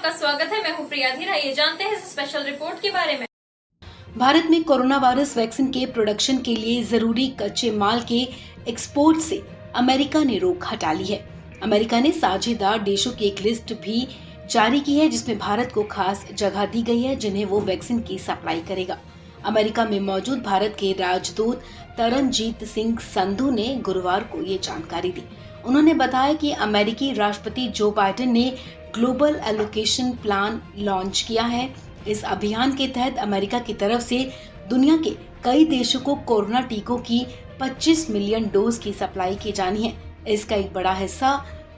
आपका स्वागत है। मैं हूं प्रिया धीर। आइए जानते हैं इस स्पेशल रिपोर्ट के बारे में। भारत में कोरोना वायरस वैक्सीन के प्रोडक्शन के लिए जरूरी कच्चे माल के एक्सपोर्ट से अमेरिका ने रोक हटा ली है। अमेरिका ने साझेदार देशों की एक लिस्ट भी जारी की है, जिसमें भारत को खास जगह दी गई है, जिन्हें वो वैक्सीन की सप्लाई करेगा। अमेरिका में मौजूद भारत के राजदूत तरनजीत सिंह संधू ने गुरुवार को ये जानकारी दी। उन्होंने बताया कि अमेरिकी राष्ट्रपति जो बाइडेन ने ग्लोबल एलोकेशन प्लान लॉन्च किया है। इस अभियान के तहत अमेरिका की तरफ से दुनिया के कई देशों को कोरोना टीकों की 25 मिलियन डोज की सप्लाई की जानी है। इसका एक बड़ा हिस्सा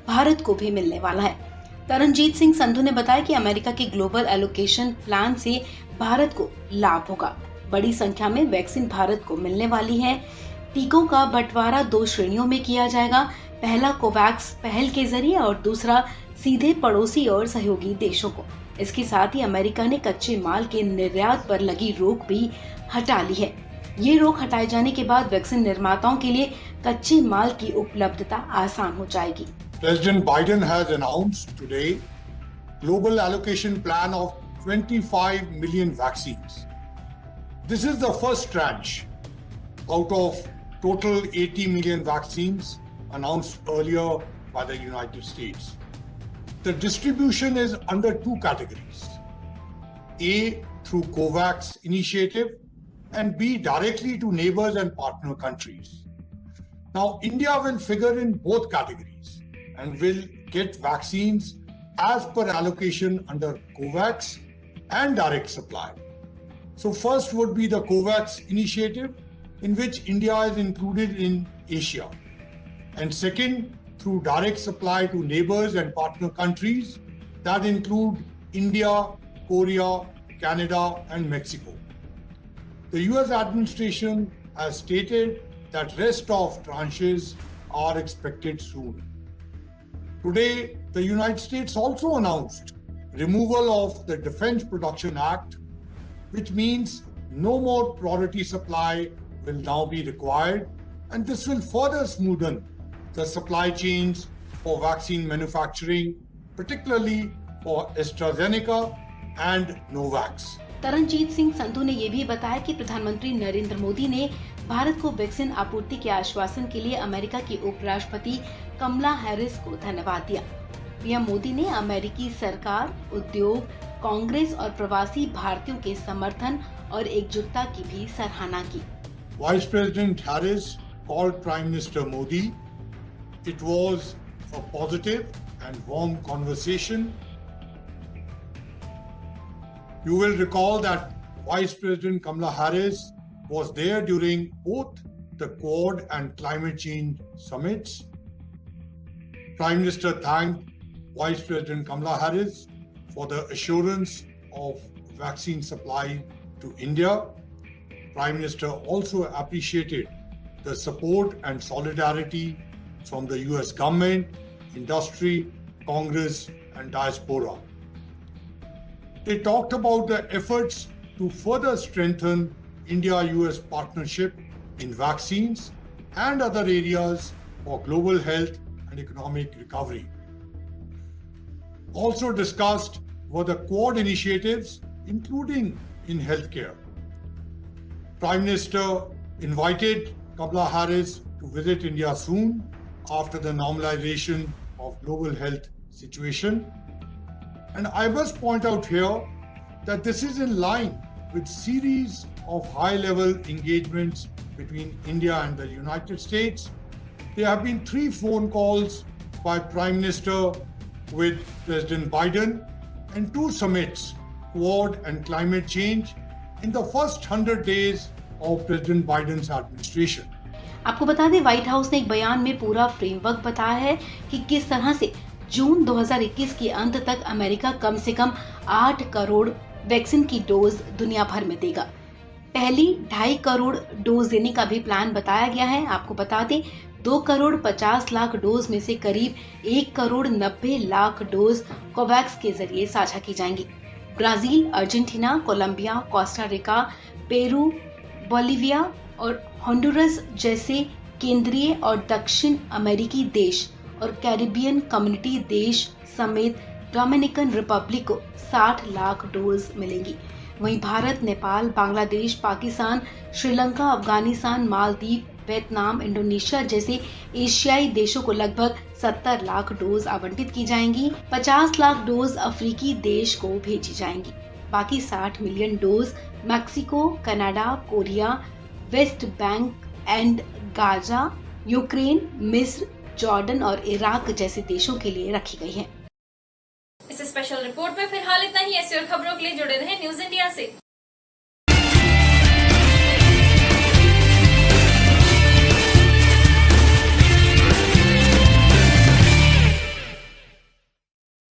भारत को भी मिलने वाला है। तरनजीत सिंह संधू ने बताया कि अमेरिका के ग्लोबल एलोकेशन प्लान से भारत को लाभ होगा। बड़ी संख्या में वैक्सीन भारत को मिलने वाली है। टीकों का बंटवारा 2 श्रेणियों में किया जाएगा। पहला कोवैक्स पहल के जरिए और दूसरा सीधे पड़ोसी और सहयोगी देशों को। इसके साथ ही अमेरिका ने कच्चे माल के निर्यात पर लगी रोक भी हटा ली है। ये रोक हटाए जाने के बाद वैक्सीन निर्माताओं के लिए कच्चे माल की उपलब्धता आसान हो जाएगी। President Biden has announced today global allocation plan of 25 million vaccines. This is the first tranche out of total 80 million vaccines announced earlier by the United States. The distribution is under 2 categories. A, through COVAX initiative, and B, directly to neighbors and partner countries. Now, India will figure in both categories and will get vaccines as per allocation under COVAX and direct supply. So first would be the COVAX initiative, in which India is included in Asia. And second, through direct supply to neighbors and partner countries that include India, Korea, Canada, and Mexico. The US administration has stated that rest of tranches are expected soon. Today, the United States also announced removal of the Defense Production Act, which means no more priority supply will now be required, and this will further smoothen the supply chains for vaccine manufacturing, particularly for AstraZeneca and Novax. Taranjit Singh Sandhu ने ये भी बताया कि प्रधानमंत्री नरेंद्र मोदी ने भारत को vaccine आपूर्ति के आश्वासन के लिए अमेरिका की उपराष्ट्रपति कमला हैरिस को धन्यवाद दिया। पीएम मोदी ने अमेरिकी सरकार, उद्योग, कांग्रेस और प्रवासी भारतीयों के समर्थन और एकजुटता की भी सराहना की। Vice President Harris called Prime Minister Modi. It was a positive and warm conversation. You will recall that Vice President Kamala Harris was there during both the Quad and climate change summits. Prime Minister thanked Vice President Kamala Harris for the assurance of vaccine supply to India. Prime Minister also appreciated the support and solidarity from the US government, industry, Congress, and diaspora. They talked about the efforts to further strengthen India-US partnership in vaccines and other areas for global health and economic recovery. Also discussed were the Quad initiatives, including in healthcare. Prime Minister invited Kamala Harris to visit India soon after the normalization of global health situation. And I must point out here that this is in line with series of high-level engagements between India and the United States. There have been 3 phone calls by Prime Minister with President Biden and 2 summits, Quad and climate change, in the first 100 days of President Biden's administration. आपको बता दें, white house ने एक बयान में पूरा framework बताया है कि किस तरह से जून 2021 के अंत तक अमेरिका कम से कम 8 करोड़ वैक्सीन की डोज दुनिया भर में देगा। पहली 2.5 करोड़ डोज देने का भी प्लान बताया गया है। आपको बता दें, 2 करोड़ 50 लाख डोज में से करीब 1 करोड़ 90 लाख डोज कोवैक्स के जरिए साझा की जाएंगी। Brazil, Argentina, Colombia, Costa Rica, Peru, Bolivia और होंडुरस जैसे केंद्रीय और दक्षिण अमेरिकी देश और कैरिबियन कम्युनिटी देश समेत डोमिनिकन रिपब्लिक को 60 लाख डोज मिलेंगी। वहीं भारत, नेपाल, बांग्लादेश, पाकिस्तान, श्रीलंका, अफगानिस्तान, मालदीव, वियतनाम, इंडोनेशिया जैसे एशियाई देशों को लगभग 70 लाख डोज आवंटित की जाएंगी। 50 लाख डोज अफ्रीकी देश को भेजी जाएंगी। बाकी 60 million dose Mexico, Canada, Korea, West Bank and Gaza, Ukraine, मिस्र, जॉर्डन और इराक जैसे देशों के लिए रखी गई है। इस स्पेशल रिपोर्ट में फिलहाल इतना ही। ऐसी और खबरों के लिए जुड़े रहें न्यूज इंडिया से।